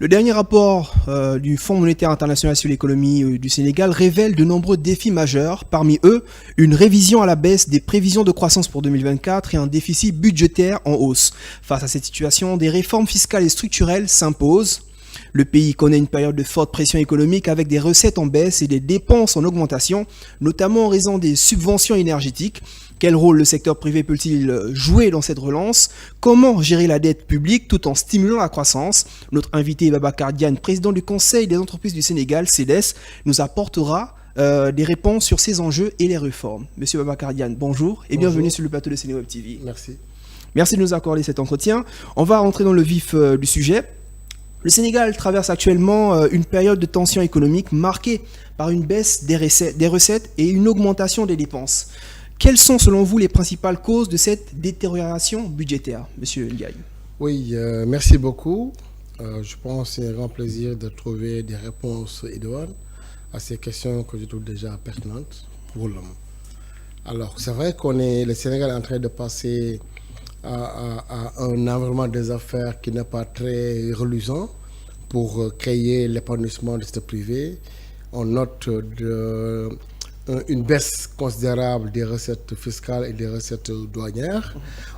Le dernier rapport du Fonds monétaire international sur l'économie du Sénégal révèle de nombreux défis majeurs. Parmi eux, une révision à la baisse des prévisions de croissance pour 2024 et un déficit budgétaire en hausse. Face à cette situation, des réformes fiscales et structurelles s'imposent. Le pays connaît une période de forte pression économique avec des recettes en baisse et des dépenses en augmentation, notamment en raison des subventions énergétiques. Quel rôle le secteur privé peut-il jouer dans cette relance? Comment gérer la dette publique tout en stimulant la croissance? Notre invité Babacar Diagne, président du Conseil des entreprises du Sénégal, CEDES, nous apportera des réponses sur ces enjeux et les réformes. Monsieur Babacar Diagne, bonjour et bienvenue sur le plateau de Sénéweb TV. Merci. Merci de nous accorder cet entretien. On va rentrer dans le vif du sujet. Le Sénégal traverse actuellement une période de tension économique marquée par une baisse des recettes et une augmentation des dépenses. Quelles sont selon vous les principales causes de cette détérioration budgétaire, Monsieur Ndiaye? Oui, merci beaucoup. Je pense que c'est un grand plaisir de trouver des réponses idoines à ces questions que je trouve déjà pertinentes pour l'homme. Alors, c'est vrai le Sénégal est en train de passer à un environnement des affaires qui n'est pas très reluisant pour créer l'épanouissement du secteur privé. On note une baisse considérable des recettes fiscales et des recettes douanières.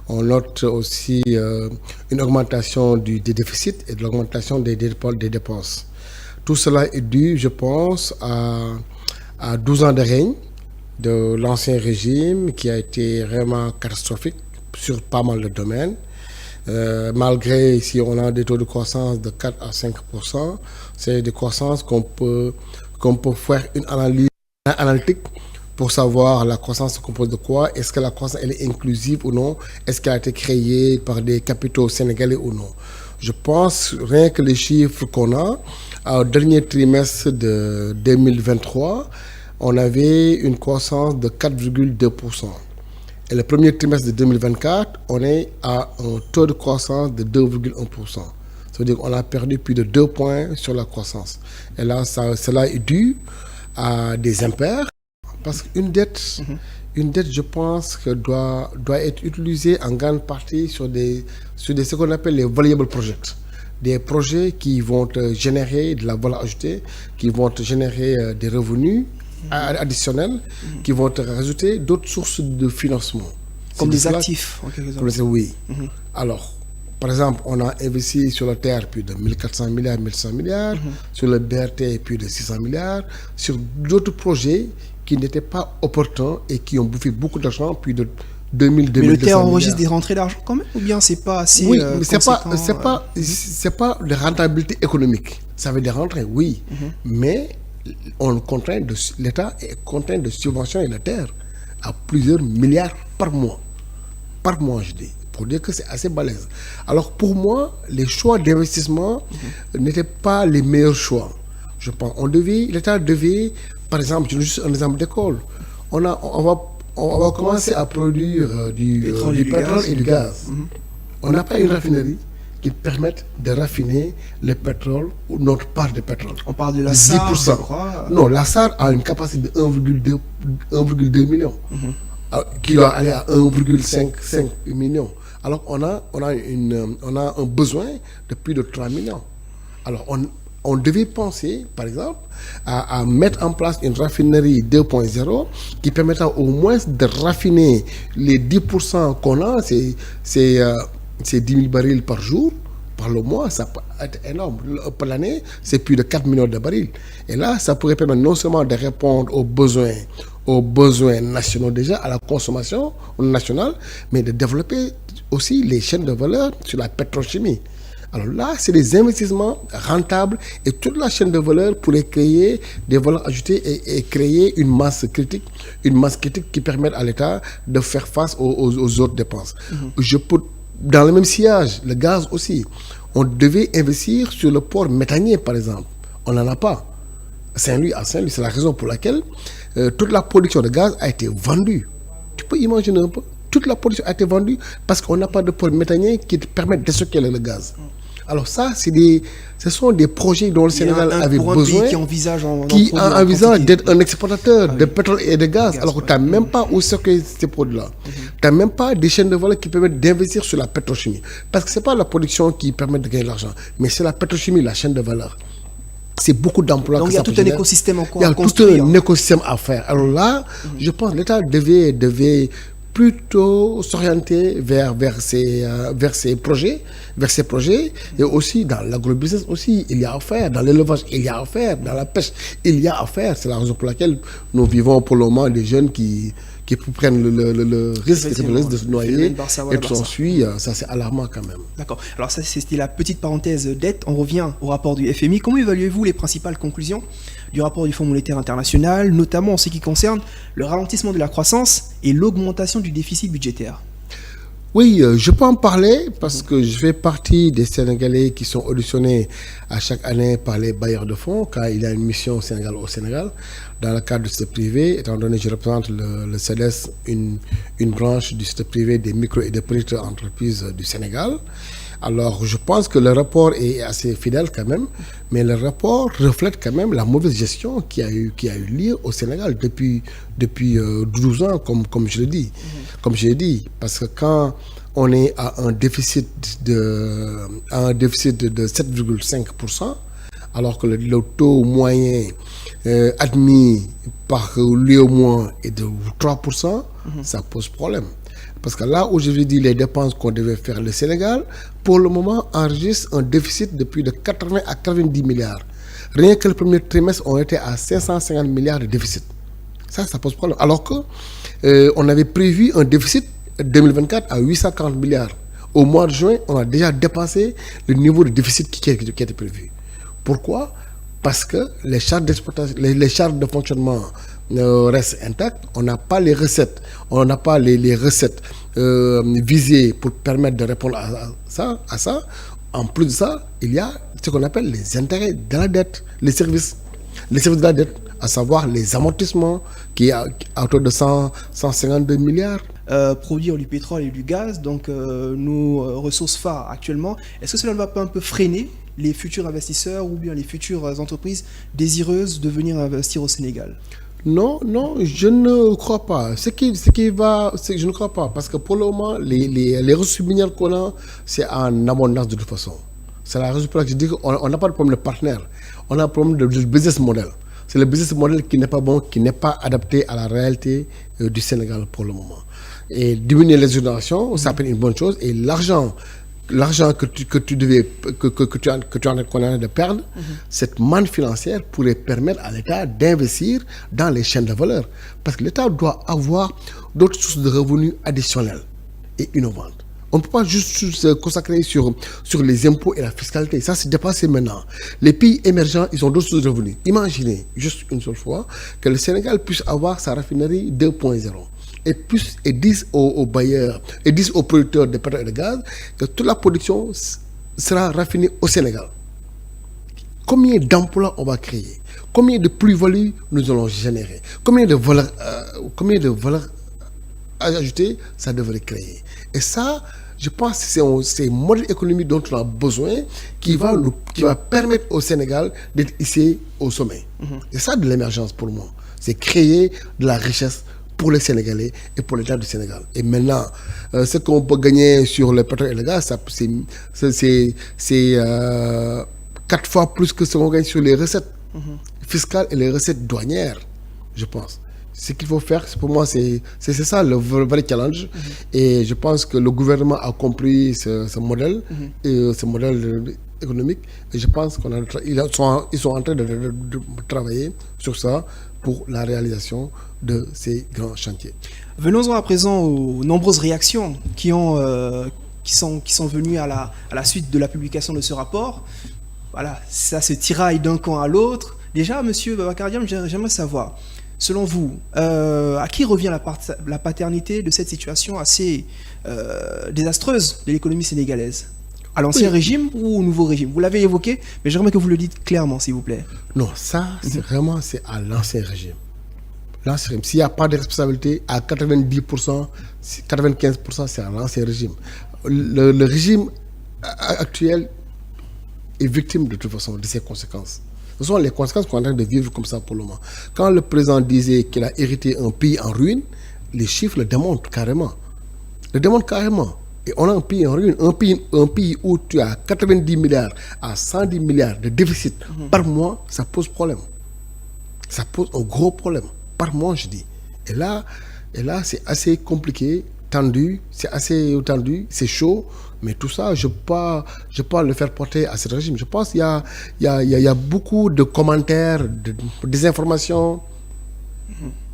On note aussi une augmentation des déficits et de l'augmentation des dépenses. Tout cela est dû, je pense, à 12 ans de règne de l'ancien régime qui a été vraiment catastrophique sur pas mal de domaines. Malgré, si on a des taux de croissance de 4 à 5%, c'est des croissances qu'on peut faire une analyse analytique pour savoir la croissance se compose de quoi. Est-ce que la croissance elle est inclusive ou non? Est-ce qu'elle a été créée par des capitaux sénégalais ou non? Je pense, rien que les chiffres qu'on a, au dernier trimestre de 2023, on avait une croissance de 4,2%. Et le premier trimestre de 2024, on est à un taux de croissance de 2,1%. Ça veut dire qu'on a perdu plus de 2 points sur la croissance. Et là, cela est dû à des impairs. Parce qu'une dette, je pense, que doit être utilisée en grande partie sur ce qu'on appelle les valuable projects. Des projets qui vont te générer de la valeur ajoutée, qui vont te générer des revenus additionnels, qui vont te rajouter d'autres sources de financement. Comme des actifs, en quelque sorte. Oui. Alors, par exemple, on a investi sur la terre plus de 1400 milliards, 1100 milliards, sur le BRT plus de 600 milliards, sur d'autres projets qui n'étaient pas opportuns et qui ont bouffé beaucoup d'argent, plus de 2000, 2200 Mais le terre milliards. enregistre des rentrées d'argent quand même? Ou bien c'est pas assez Oui, mais c'est pas de rentabilité économique. Ça veut dire rentrées, oui. Mais l'État est contraint de subventionner la terre à plusieurs milliards par mois. Par mois, je dis. Pour dire que c'est assez balèze. Alors pour moi, les choix d'investissement n'étaient pas les meilleurs choix. Je pense. L'État devait, par exemple, je donne juste un exemple d'école. On va commencer à produire du pétrole et du gaz. On n'a pas une raffinerie qui permette de raffiner le pétrole ou notre part de pétrole. On parle de la SAR, je crois. Non, la SAR a une capacité de 1,2 million, qui doit aller à 1,5 million. Alors on a un besoin de plus de 3 millions. Alors on devait penser, par exemple, à mettre en place une raffinerie 2.0 qui permettra au moins de raffiner les 10% qu'on a, c'est 10 000 barils par jour. Par le mois, ça peut être énorme. Par l'année, c'est plus de 4 millions de barils. Et là, ça pourrait permettre non seulement de répondre aux besoins nationaux déjà, à la consommation nationale, mais de développer aussi les chaînes de valeur sur la pétrochimie. Alors là, c'est des investissements rentables et toute la chaîne de valeur pourrait créer des valeurs ajoutées et créer une masse critique qui permette à l'État de faire face aux autres dépenses. Dans le même sillage, le gaz aussi. On devait investir sur le port méthanier, par exemple. On n'en a pas. À Saint-Louis, c'est la raison pour laquelle toute la production de gaz a été vendue. Tu peux imaginer un peu. Toute la production a été vendue parce qu'on n'a pas de port méthanier qui te permette de stocker le gaz. Alors ça, ce sont des projets dont le Sénégal avait pour un besoin, pays qui envisage d'être un exportateur de oui. pétrole et de gaz, alors que tu n'as même pas où circuler ces produits-là. Tu n'as même pas des chaînes de valeur qui permettent d'investir sur la pétrochimie. Parce que ce n'est pas la production qui permet de gagner de l'argent, mais c'est la pétrochimie, la chaîne de valeur. C'est beaucoup d'emplois. Donc il y a tout un écosystème encore à construire. Il y a tout un écosystème à faire. Alors là, je pense que l'État devait plutôt s'orienter vers ces projets, et aussi dans l'agrobusiness aussi, il y a à faire, dans l'élevage, il y a à faire, dans la pêche, il y a à faire. C'est la raison pour laquelle nous vivons pour le moment des jeunes qui prennent le risque de se noyer et tout s'ensuit. Ça, c'est alarmant quand même. D'accord. Alors ça, c'était la petite parenthèse dette. On revient au rapport du FMI. Comment évaluez-vous les principales conclusions du rapport du Fonds monétaire international, notamment en ce qui concerne le ralentissement de la croissance et l'augmentation du déficit budgétaire? Oui, je peux en parler parce que je fais partie des Sénégalais qui sont auditionnés à chaque année par les bailleurs de fonds quand il y a une mission au Sénégal. Dans le cadre du secteur privé, étant donné que je représente le CEDES, une branche du secteur privé des micro et des petites entreprises du Sénégal. Alors, je pense que le rapport est assez fidèle quand même, mais le rapport reflète quand même la mauvaise gestion qui a eu lieu au Sénégal depuis 12 ans, comme je l'ai dit. Comme je l'ai dit, parce que quand on est à un déficit de 7,5%, alors que le taux moyen admis par l'UEMOA est de 3%, ça pose problème. Parce que là où je vous dis les dépenses qu'on devait faire le Sénégal, pour le moment, enregistre un déficit de plus de 80 à 90 milliards. Rien que le premier trimestre, on était à 550 milliards de déficit. Ça pose problème. Alors que on avait prévu un déficit 2024 à 840 milliards. Au mois de juin, on a déjà dépassé le niveau de déficit qui était prévu. Pourquoi? Parce que les charges d'exploitation, les charges de fonctionnement restent intactes. On n'a pas les recettes. On n'a pas les recettes visées pour permettre de répondre à ça. En plus de ça, il y a ce qu'on appelle les intérêts de la dette, les services de la dette, à savoir les amortissements qui est à hauteur de 152 milliards. Produire du pétrole et du gaz, donc nos ressources phares actuellement, est-ce que cela ne va pas un peu freiner les futurs investisseurs ou bien les futures entreprises désireuses de venir investir au Sénégal? Non, je ne crois pas. Je ne crois pas, parce que pour le moment, les ressources minières qu'on a, c'est en abondance de toute façon. C'est la raison pour laquelle je dis qu'on n'a pas de problème de partenaire, on a un problème de business model. C'est le business model qui n'est pas bon, qui n'est pas adapté à la réalité du Sénégal pour le moment. Et diminuer les exonérations, ça peut être une bonne chose. Et l'argent que tu en train de perdre, cette manne financière pourrait permettre à l'État d'investir dans les chaînes de valeur. Parce que l'État doit avoir d'autres sources de revenus additionnelles et innovantes. On ne peut pas juste se consacrer sur les impôts et la fiscalité. Ça, c'est dépassé maintenant. Les pays émergents, ils ont d'autres sources de revenus. Imaginez, juste une seule fois, que le Sénégal puisse avoir sa raffinerie 2.0. Et disent aux bailleurs, et disent aux producteurs de pétrole et de gaz que toute la production sera raffinée au Sénégal. Combien d'emplois on va créer? Combien de plus-values nous allons générer? Combien de valeur ajoutée ça devrait créer? Et ça, je pense que c'est un modèle économique dont on a besoin qui va permettre au Sénégal d'être ici au sommet. C'est ça de l'émergence pour moi. C'est créer de la richesse pour les Sénégalais et pour l'État du Sénégal. Et maintenant, ce qu'on peut gagner sur le pétrole et le gaz, c'est 4 fois plus que ce qu'on gagne sur les recettes fiscales et les recettes douanières, je pense. Ce qu'il faut faire, pour moi, c'est ça le vrai challenge. Et je pense que le gouvernement a compris ce modèle, et ce modèle économique. Et je pense qu'ils sont en train de travailler sur ça pour la réalisation de ces grands chantiers. Venons-en à présent aux nombreuses réactions qui sont venues à la suite de la publication de ce rapport. Voilà, ça se tiraille d'un camp à l'autre. Déjà, monsieur Babacar Diam, j'aimerais savoir, selon vous, à qui revient la paternité de cette situation assez désastreuse de l'économie sénégalaise? À l'ancien régime ou au nouveau régime? Vous l'avez évoqué, mais j'aimerais que vous le dites clairement, s'il vous plaît. Non, ça, c'est à l'ancien régime. L'ancien régime. S'il n'y a pas de responsabilité, à 90%, 95%, c'est à l'ancien régime. Le régime actuel, est victime de toute façon de ces conséquences. Ce sont les conséquences qu'on est en train de vivre comme ça pour le moment. Quand le président disait qu'il a hérité un pays en ruine, les chiffres le démontrent carrément. Et on a un pays en ruine, un pays où tu as 90 milliards à 110 milliards de déficit par mois, ça pose problème. Ça pose un gros problème. Par mois, je dis. Et là c'est assez compliqué, tendu, c'est chaud. Mais tout ça, je ne peux pas le faire porter à ce régime. Je pense qu'il y a beaucoup de commentaires, de désinformation,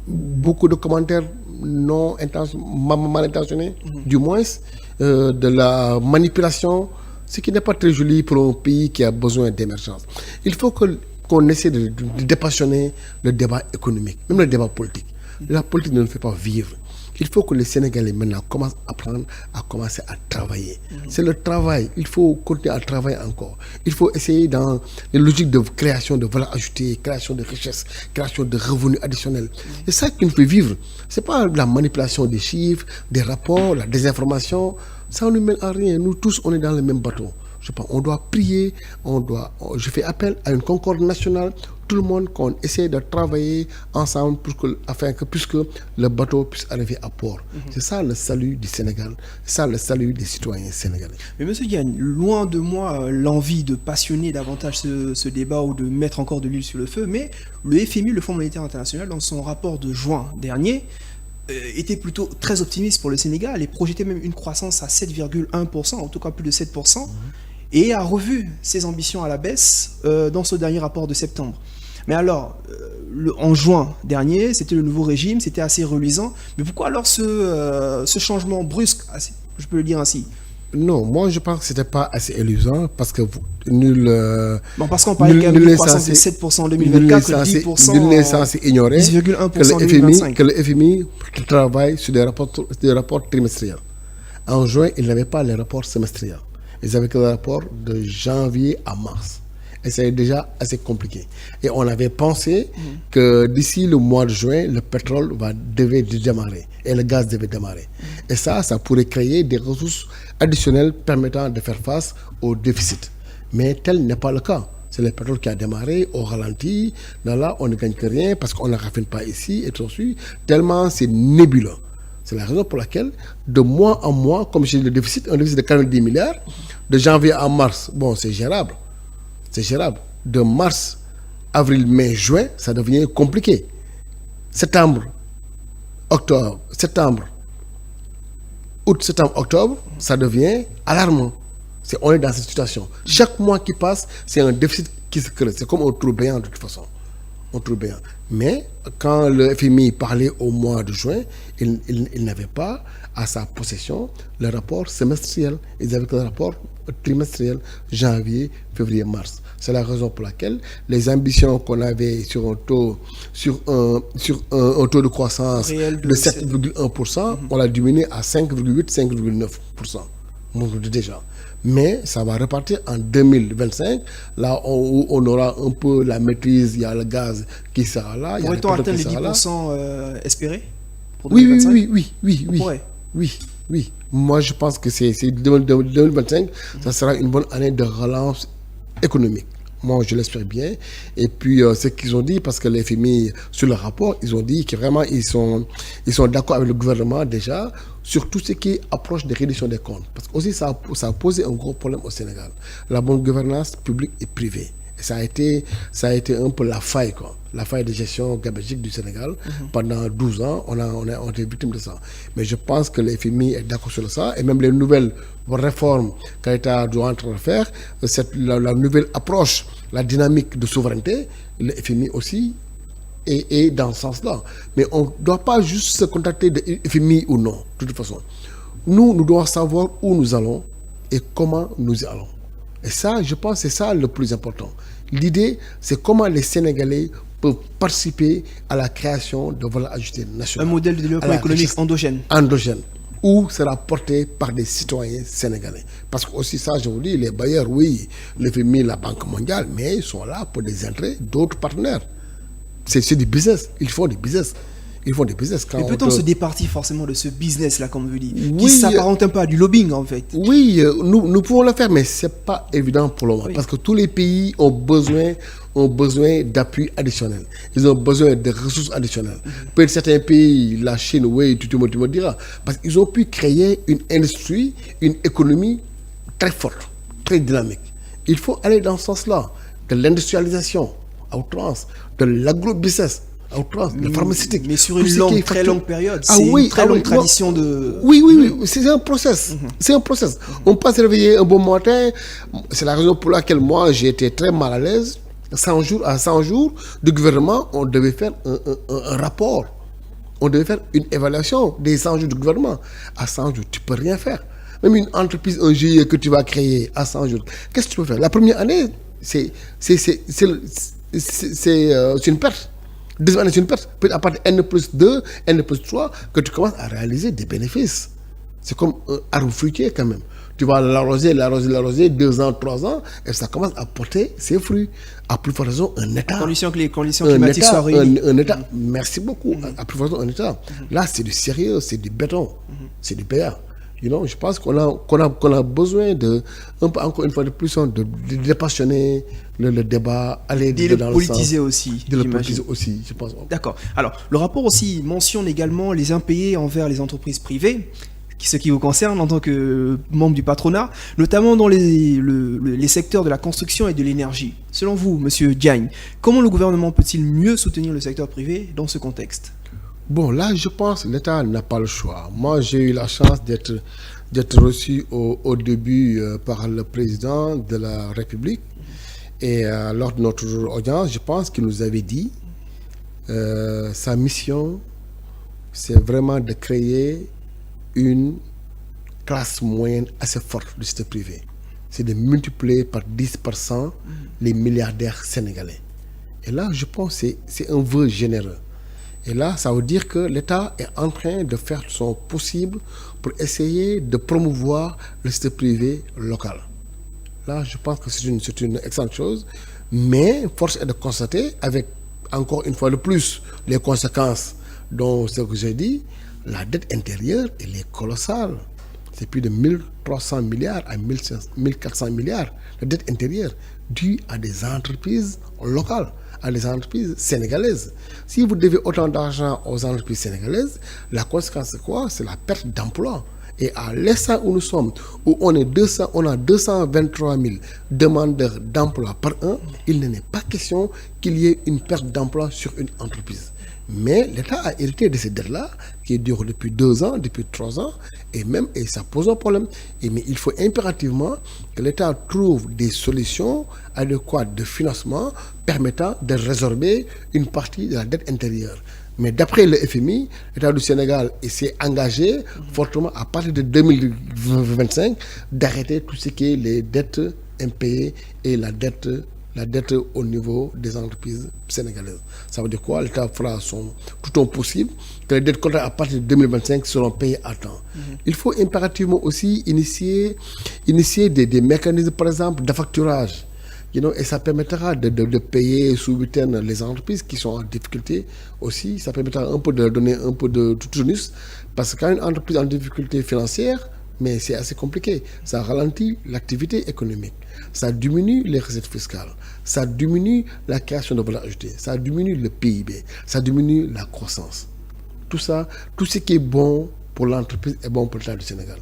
beaucoup de commentaires mal intentionnés, du moins, de la manipulation, ce qui n'est pas très joli pour un pays qui a besoin d'émergence. Il faut qu'on essaie de dépassionner le débat économique, même le débat politique. La politique ne nous fait pas vivre. Il faut que les Sénégalais maintenant commencent à apprendre à commencer à travailler. C'est le travail. Il faut continuer à travailler encore. Il faut essayer dans les logiques de création de valeur ajoutée, création de richesse, création de revenus additionnels. C'est ça qui nous fait vivre. Ce n'est pas la manipulation des chiffres, des rapports, la désinformation. Ça ne nous mène à rien. Nous tous, on est dans le même bateau. Je pense, on doit prier, je fais appel à une concorde nationale, tout le monde, qu'on essaie de travailler ensemble afin que le bateau puisse arriver à port. C'est ça le salut du Sénégal, c'est ça le salut des citoyens sénégalais. Mais monsieur Diagne, loin de moi l'envie de passionner davantage ce débat ou de mettre encore de l'huile sur le feu, mais le FMI, le Fonds monétaire international, dans son rapport de juin dernier, était plutôt très optimiste pour le Sénégal et projetait même une croissance à 7,1%, en tout cas plus de 7%. Et a revu ses ambitions à la baisse dans ce dernier rapport de septembre. Mais alors, en juin dernier, c'était le nouveau régime, c'était assez reluisant. Mais pourquoi alors ce changement brusque, je peux le dire ainsi? Non, moi je pense que ce n'était pas assez illusoire parce que parce qu'on parlait quand même d'une croissance de 7% en 2024, 10%. Nul n'est censé ignorer 10,1% en 2025. Que le FMI travaille sur des rapports trimestriels. En juin, il n'avait pas les rapports semestriels. Ils avaient que le rapport de janvier à mars. Et c'est déjà assez compliqué. Et on avait pensé que d'ici le mois de juin, le pétrole devait démarrer et le gaz devait démarrer. Et ça pourrait créer des ressources additionnelles permettant de faire face au déficit. Mais tel n'est pas le cas. C'est le pétrole qui a démarré au ralenti. Là, on ne gagne que rien parce qu'on ne raffine pas ici et tout ça. Tellement c'est nébuleux. C'est la raison pour laquelle, de mois en mois, comme j'ai un déficit de 90 milliards, de janvier à mars, bon, c'est gérable. C'est gérable. De mars, avril, mai, juin, ça devient compliqué. Septembre, octobre, ça devient alarmant. On est dans cette situation. Chaque mois qui passe, c'est un déficit qui se crée. C'est comme un trou béant de toute façon. Mais quand le FMI parlait au mois de juin, il n'avait pas à sa possession le rapport semestriel. Ils avaient le rapport trimestriel, janvier, février, mars. C'est la raison pour laquelle les ambitions qu'on avait sur un taux de croissance de 7,1%, on l'a diminué à 5,8, 5,9%. Déjà. Mais ça va repartir en 2025, là où on aura un peu la maîtrise, il y a le gaz qui sera là. Pourrait-on atteindre les 10% espérés pour 2025? Oui. Moi, je pense que c'est 2025, ça sera une bonne année de relance économique. Moi, je l'espère bien. Et puis, ce qu'ils ont dit, parce que les FMI, sur le rapport, ils ont dit que vraiment, ils sont d'accord avec le gouvernement déjà sur tout ce qui approche des réductions des comptes. Parce que aussi, ça a posé un gros problème au Sénégal. La bonne gouvernance publique et privée. Et ça a été un peu la faille, la faille de gestion gabégique du Sénégal. Pendant 12 ans, on a été victime de ça. Mais je pense que le FMI est d'accord sur ça. Et même les nouvelles réformes que l'État doit en train de faire, la nouvelle approche, la dynamique de souveraineté, le FMI aussi est dans ce sens-là. Mais on ne doit pas juste se contacter de FMI ou non, de toute façon. Nous devons savoir où nous allons et comment nous y allons. Et ça, je pense que c'est ça le plus important. L'idée, c'est comment les Sénégalais peuvent participer à la création de valeur ajoutée nationale. Un modèle de développement économique endogène. Où sera porté par des citoyens sénégalais. Parce que aussi ça, je vous dis, les bailleurs, oui, le FMI, la Banque mondiale, mais ils sont là pour des intérêts d'autres partenaires. C'est du business. Ils font du business. Ils font des business. Mais peut-on se départir forcément de ce business-là, comme vous dites, qui Oui, s'apparente un peu à du lobbying, en fait? Oui, nous pouvons le faire, mais ce n'est pas évident pour le moment. Oui. Parce que tous les pays ont besoin d'appui additionnel. Ils ont besoin de ressources additionnelles. Peut-être certains pays, la Chine, oui, tu me diras, parce qu'ils ont pu créer une industrie, une économie très forte, très dynamique. Il faut aller dans ce sens-là, de l'industrialisation à outrance, de l'agro-business à outrance, de la pharmaceutique. Mais sur une très longue période. Ah C'est oui, une très longue tradition de... Oui, c'est un process. C'est un process. On peut se réveiller un bon matin. C'est la raison pour laquelle moi, j'ai été très mal à l'aise. 100 jours de gouvernement, on devait faire un rapport. On devait faire une évaluation des 100 jours du gouvernement. À 100 jours, tu ne peux rien faire. Même une entreprise, un GIE que tu vas créer à 100 jours, qu'est-ce que tu peux faire? La première année, c'est une perte. Deuxième année, c'est une perte. Peut-être à partir de N+2, N+3, que tu commences à réaliser des bénéfices. C'est comme un arbre fruitier quand même. Tu vas l'arroser, 2 ans, 3 ans, et ça commence à porter ses fruits. À plus forte raison, un État. Les conditions climatiques soient réunies. Un État, merci beaucoup. À plus forte raison, un État. Là, c'est du sérieux, c'est du béton, c'est du PA. Je pense qu'on a besoin de, encore une fois de plus, de dépassionner le débat, aller dans le sens. De le politiser aussi, je pense. D'accord. Alors, le rapport aussi mentionne également les impayés envers les entreprises privées, ce qui vous concerne en tant que membre du patronat, notamment dans les secteurs de la construction et de l'énergie. Selon vous, Monsieur Diagne, comment le gouvernement peut-il mieux soutenir le secteur privé dans ce contexte? Bon, là, je pense que l'État n'a pas le choix. Moi, j'ai eu la chance d'être reçu au début par le président de la République. Et lors de notre audience, je pense qu'il nous avait dit sa mission, c'est vraiment de créer une classe moyenne assez forte du secteur privé. C'est de multiplier par 10% les milliardaires sénégalais. Et là, je pense que c'est un vœu généreux. Et là, ça veut dire que l'État est en train de faire son possible pour essayer de promouvoir le secteur privé local. Là, je pense que c'est une excellente chose. Mais force est de constater, avec encore une fois de plus les conséquences dont ce que j'ai dit, la dette intérieure, elle est colossale. C'est plus de 1300 milliards à 1400 milliards de dette intérieure due à des entreprises locales, à des entreprises sénégalaises. Si vous devez autant d'argent aux entreprises sénégalaises, la conséquence c'est quoi? C'est la perte d'emploi. Et à l'instant où nous sommes, où on a 223 000 demandeurs d'emploi par an, il n'est pas question qu'il y ait une perte d'emploi sur une entreprise. Mais l'État a hérité de ces dettes-là, qui durent depuis 2 ans, depuis 3 ans, et ça pose un problème. Mais il faut impérativement que l'État trouve des solutions adéquates de financement permettant de résorber une partie de la dette intérieure. Mais d'après le FMI, l'État du Sénégal s'est engagé fortement à partir de 2025 d'arrêter tout ce qui est les dettes impayées et la dette au niveau des entreprises sénégalaises. Ça veut dire quoi? L'État fera tout son possible que les dettes contractées à partir de 2025 seront payées à temps. Il faut impérativement aussi initier des mécanismes, par exemple, d'affacturage. Et ça permettra de payer sous huitaine les entreprises qui sont en difficulté aussi. Ça permettra un peu de donner un peu de tournus. Parce que quand une entreprise est en difficulté financière, mais c'est assez compliqué. Ça ralentit l'activité économique. Ça diminue les recettes fiscales. Ça diminue la création de valeur ajoutée. Ça diminue le PIB. Ça diminue la croissance. Tout ça, tout ce qui est bon pour l'entreprise est bon pour l'État du Sénégal.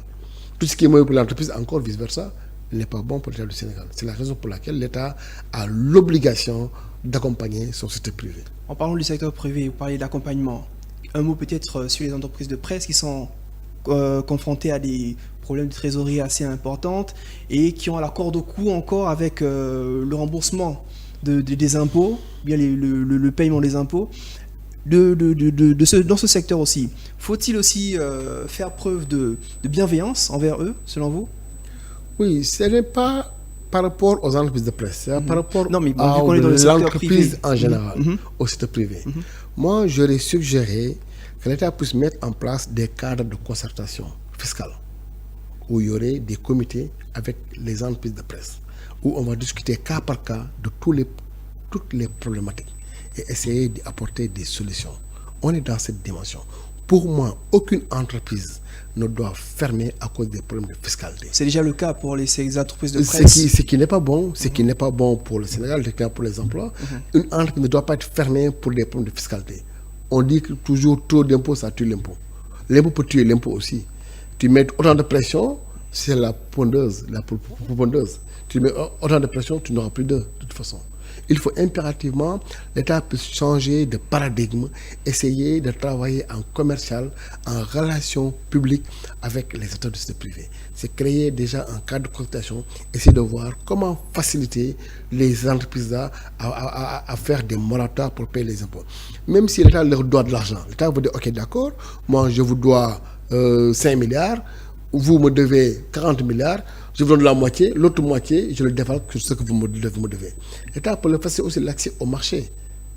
Tout ce qui est mauvais pour l'entreprise, encore vice-versa, n'est pas bon pour l'État du Sénégal. C'est la raison pour laquelle l'État a l'obligation d'accompagner son secteur privé. En parlant du secteur privé, vous parlez d'accompagnement. Un mot peut-être sur les entreprises de presse qui sont confrontées à des problèmes de trésorerie assez importantes et qui ont la corde au cou encore avec le remboursement des impôts, bien le paiement des impôts. Dans ce secteur aussi, faut-il aussi faire preuve de bienveillance envers eux, selon vous? Oui, ce n'est pas par rapport aux entreprises de presse, c'est par rapport à l'entreprise en général, au secteur privé. Moi, j'aurais suggéré que l'État puisse mettre en place des cadres de concertation fiscale, où il y aurait des comités avec les entreprises de presse, où on va discuter cas par cas de toutes les problématiques et essayer d'apporter des solutions. On est dans cette dimension. Pour moi, aucune entreprise ne doit fermer à cause des problèmes de fiscalité. C'est déjà le cas pour ces entreprises de presse. Ce qui n'est pas bon, ce qui n'est pas bon pour le Sénégal, pour les emplois. Une entreprise ne doit pas être fermée pour des problèmes de fiscalité. On dit que toujours trop d'impôts, ça tue l'impôt. L'impôt peut tuer l'impôt aussi. Tu mets autant de pression, c'est la pondeuse. Tu mets autant de pression, tu n'auras plus de toute façon. Il faut impérativement, l'État puisse changer de paradigme, essayer de travailler en commercial, en relation publique avec les acteurs du secteur privé. C'est créer déjà un cadre de consultation, essayer de voir comment faciliter les entreprises à faire des moratoires pour payer les impôts. Même si l'État leur doit de l'argent, l'État vous dit, ok d'accord, moi je vous dois 5 milliards, vous me devez 40 milliards, je vous donne la moitié, l'autre moitié, je le dévale sur ce que vous me devez. L'État peut le faire aussi l'accès au marché.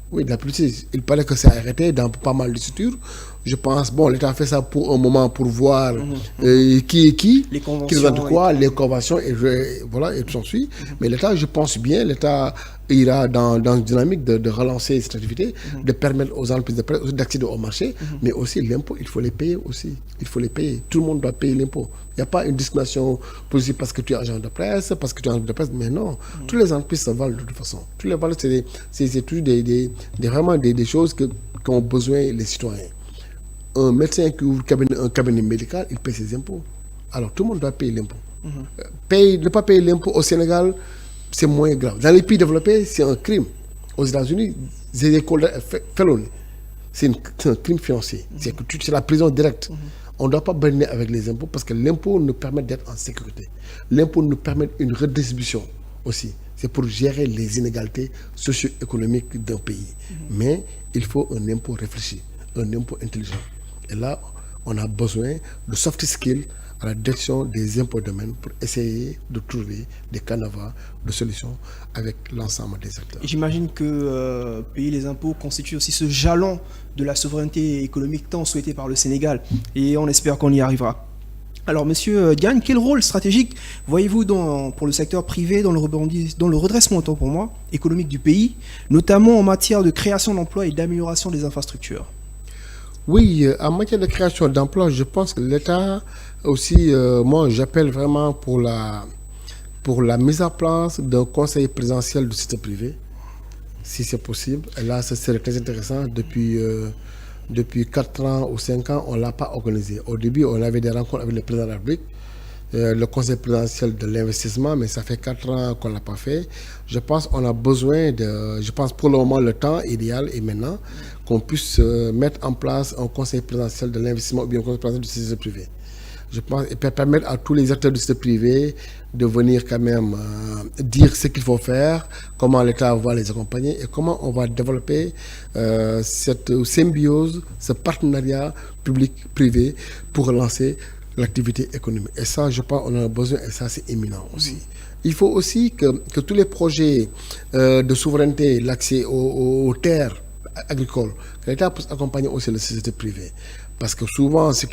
Oui, de la politique, il paraît que c'est arrêté dans pas mal de structures. Je pense, bon, l'État fait ça pour un moment pour voir qui est qui représente quoi, les conventions, et voilà, et tout s'en suit. Mais l'État, je pense bien, l'État ira dans une dynamique de relancer cette activité, de permettre aux entreprises de presse d'accéder au marché, mais aussi l'impôt, il faut les payer aussi. Il faut les payer. Tout le monde doit payer l'impôt. Il n'y a pas une discrimination positive parce que tu es agent de presse, parce que tu es agent de presse, mais non. Toutes les entreprises se valent de toute façon. Toutes les valeurs, c'est toujours vraiment des choses qu'ont besoin les citoyens. Un médecin qui ouvre un cabinet médical, il paye ses impôts. Alors tout le monde doit payer l'impôt. Ne pas payer l'impôt au Sénégal, c'est moins grave. Dans les pays développés, c'est un crime. Aux États-Unis, c'est des felonies. C'est un crime financier. C'est la prison directe. On ne doit pas berner avec les impôts parce que l'impôt nous permet d'être en sécurité. L'impôt nous permet une redistribution aussi. C'est pour gérer les inégalités socio-économiques d'un pays. Mais il faut un impôt réfléchi, un impôt intelligent. Et là, on a besoin de soft skills à la direction des impôts domaines pour essayer de trouver des canevas de solutions avec l'ensemble des acteurs. J'imagine que payer les impôts constitue aussi ce jalon de la souveraineté économique tant souhaitée par le Sénégal. Et on espère qu'on y arrivera. Alors, Monsieur Diagne, quel rôle stratégique voyez-vous pour le secteur privé dans le redressement, autant pour moi, économique du pays, notamment en matière de création d'emplois et d'amélioration des infrastructures? Oui, en matière de création d'emplois, je pense que l'État aussi, moi j'appelle vraiment pour la mise en place d'un conseil présidentiel du secteur privé, si c'est possible. Et là, ce serait très intéressant. Depuis 4 ans ou 5 ans, on ne l'a pas organisé. Au début, on avait des rencontres avec le président de la République, le conseil présidentiel de l'investissement, mais ça fait 4 ans qu'on ne l'a pas fait. Je pense qu'on a besoin pour le moment, le temps idéal est maintenant qu'on puisse mettre en place un conseil présidentiel de l'investissement ou bien un conseil présidentiel du secteur privé. Je pense et permettre à tous les acteurs du secteur privé de venir quand même dire ce qu'il faut faire, comment l'État va les accompagner et comment on va développer cette symbiose, ce partenariat public-privé pour relancer l'activité économique. Et ça, je pense qu'on en a besoin et ça, c'est éminent aussi. Il faut aussi que tous les projets de souveraineté, l'accès aux terres agricoles, que l'État puisse accompagner aussi le secteur privé. Parce que souvent, ce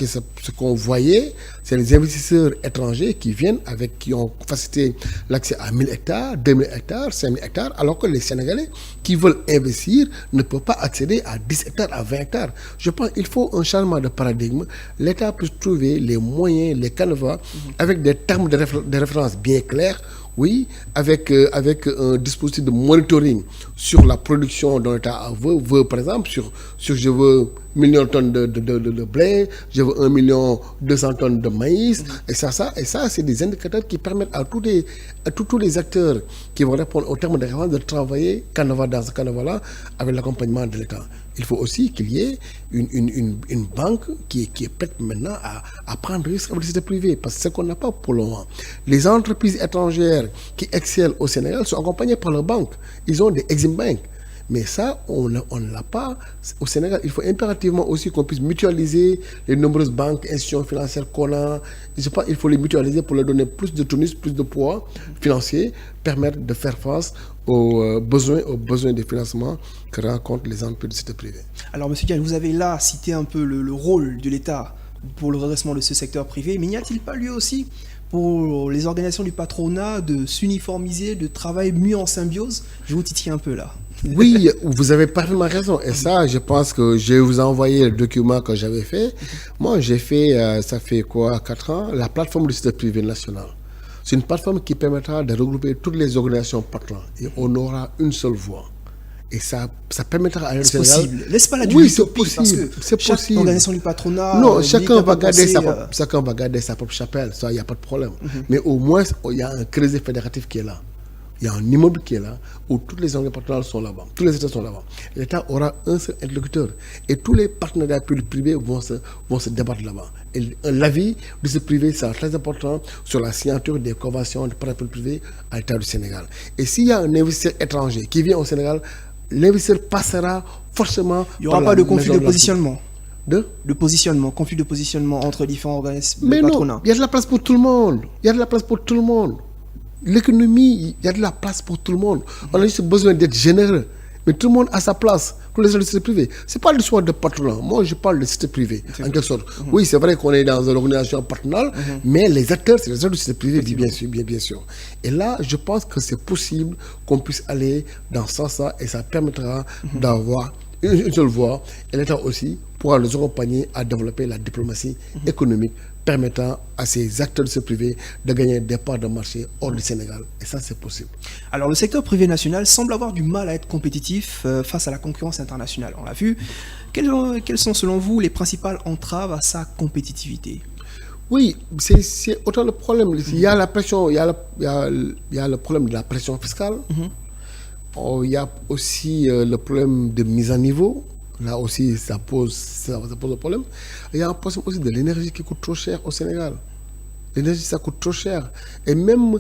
qu'on voyait, c'est les investisseurs étrangers qui ont facilité l'accès à 1000 hectares, 2000 hectares, 5000 hectares, alors que les Sénégalais qui veulent investir ne peuvent pas accéder à 10 hectares, à 20 hectares. Je pense qu'il faut un changement de paradigme. L'État peut trouver les moyens, les canevas, avec des termes de référence bien clairs. Oui, avec un dispositif de monitoring sur la production dont l'État veut par exemple, sur je veux 1 million de tonnes de blé, je veux 1 200 000 tonnes de maïs, et ça, c'est des indicateurs qui permettent à tous les acteurs qui vont répondre aux termes de référence de travailler dans ce canevas-là avec l'accompagnement de l'État. Il faut aussi qu'il y ait une banque qui est prête maintenant à prendre risque avec le secteur privé, parce que c'est ce qu'on n'a pas pour le moment. Les entreprises étrangères qui excellent au Sénégal sont accompagnées par leurs banques. Ils ont des Exim Bank. Mais ça, on ne l'a pas au Sénégal. Il faut impérativement aussi qu'on puisse mutualiser les nombreuses banques, institutions financières qu'on a. Je pense qu'il faut les mutualiser pour leur donner plus de tonus, plus de poids financier, permettre de faire face aux besoins de financement que rencontrent les entreprises du secteur privé. Alors, M. Diagne, vous avez là cité un peu le rôle de l'État pour le redressement de ce secteur privé, mais n'y a-t-il pas lieu aussi pour les organisations du patronat de s'uniformiser, de travailler mieux en symbiose? Je vous titille un peu là. Oui, vous avez parfaitement raison. Et ça, je pense que je vais vous envoyer le document que j'avais fait. Moi, j'ai fait, ça fait quoi, 4 ans, la plateforme du secteur privé national. C'est une plateforme qui permettra de regrouper toutes les organisations partenaires. Et on aura une seule voix. Et ça permettra à l'État C'est possible. Laisse pas la Oui, durée, c'est possible. C'est chaque possible. organisation du patronat. Non, chacun va garder penser, chacun va garder sa propre chapelle. Ça, il n'y a pas de problème. Mais au moins, il y a un crédit fédératif qui est là. Il y a un immeuble qui est là, où toutes les organisations patronales sont là-bas. Tous les États sont là-bas. L'État aura un seul interlocuteur. Et tous les partenariats publics-privés vont se débattre là-bas. Et l'avis de ce privé sera très important sur la signature des conventions de partenariat privé à l'État du Sénégal. Et s'il y a un investisseur étranger qui vient au Sénégal, l'investisseur passera forcément. Il n'y aura pas de conflit de positionnement. Conflit de positionnement entre différents organismes de patronat. Non, il y a de la place pour tout le monde. Il y a de la place pour tout le monde. L'économie, il y a de la place pour tout le monde. On a juste besoin d'être généreux. Mais tout le monde a sa place. Tous les secteurs privés. Ce n'est pas l'histoire de patronat. Moi, je parle de secteur privé, en quelque sorte. Oui, c'est vrai qu'on est dans une organisation patronale, mais les acteurs, c'est les acteurs du secteur privé, bien sûr. Et là, je pense que c'est possible qu'on puisse aller dans ce sens-là et ça permettra d'avoir une seule voie. Et l'État aussi pourra les accompagner à développer la diplomatie économique permettant à ces acteurs de ce privé de gagner des parts de marché hors du Sénégal. Et ça, c'est possible. Alors, le secteur privé national semble avoir du mal à être compétitif face à la concurrence internationale. On l'a vu. Quelles sont, selon vous, les principales entraves à sa compétitivité? Oui, c'est autant le problème. Il y a la pression, il y a le problème de la pression fiscale. Il y a aussi le problème de mise à niveau. Là aussi, ça pose un problème. Il y a un problème aussi de l'énergie qui coûte trop cher au Sénégal. L'énergie, ça coûte trop cher. Et même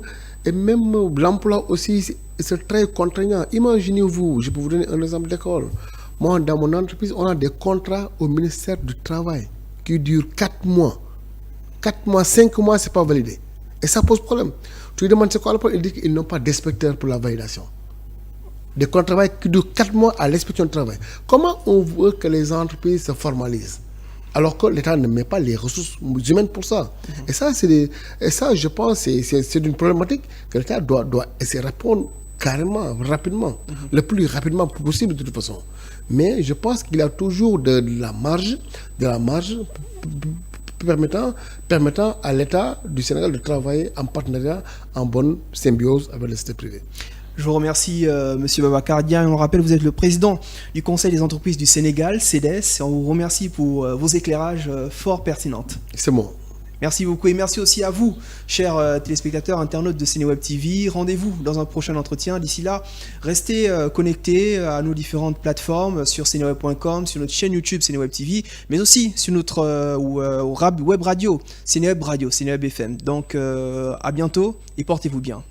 l'emploi aussi, c'est très contraignant. Imaginez-vous, je peux vous donner un exemple d'école. Moi, dans mon entreprise, on a des contrats au ministère du Travail qui durent 4 mois. 4 mois, 5 mois, ce n'est pas validé. Et ça pose problème. Tu lui demandes c'est quoi le problème, il dit qu'ils n'ont pas d'inspecteur pour la validation. Des contrats qui durent 4 mois à l'inspection du travail. Comment on veut que les entreprises se formalisent alors que l'État ne met pas les ressources humaines pour ça? Et ça, je pense, c'est une problématique que l'État doit essayer de répondre carrément, rapidement, le plus rapidement possible de toute façon. Mais je pense qu'il y a toujours de la marge permettant à l'État du Sénégal de travailler en partenariat, en bonne symbiose avec le secteur privé. Je vous remercie, Monsieur Babacar Diagne. On rappelle, vous êtes le président du Conseil des entreprises du Sénégal, CEDES. On vous remercie pour vos éclairages fort pertinents. C'est moi. Merci beaucoup et merci aussi à vous, chers téléspectateurs, internautes de Sénéweb TV. Rendez-vous dans un prochain entretien. D'ici là, restez connectés à nos différentes plateformes sur seneweb.com, sur notre chaîne YouTube Sénéweb TV, mais aussi sur notre web radio, Sénéweb Radio, Sénéweb FM. Donc à bientôt et portez-vous bien.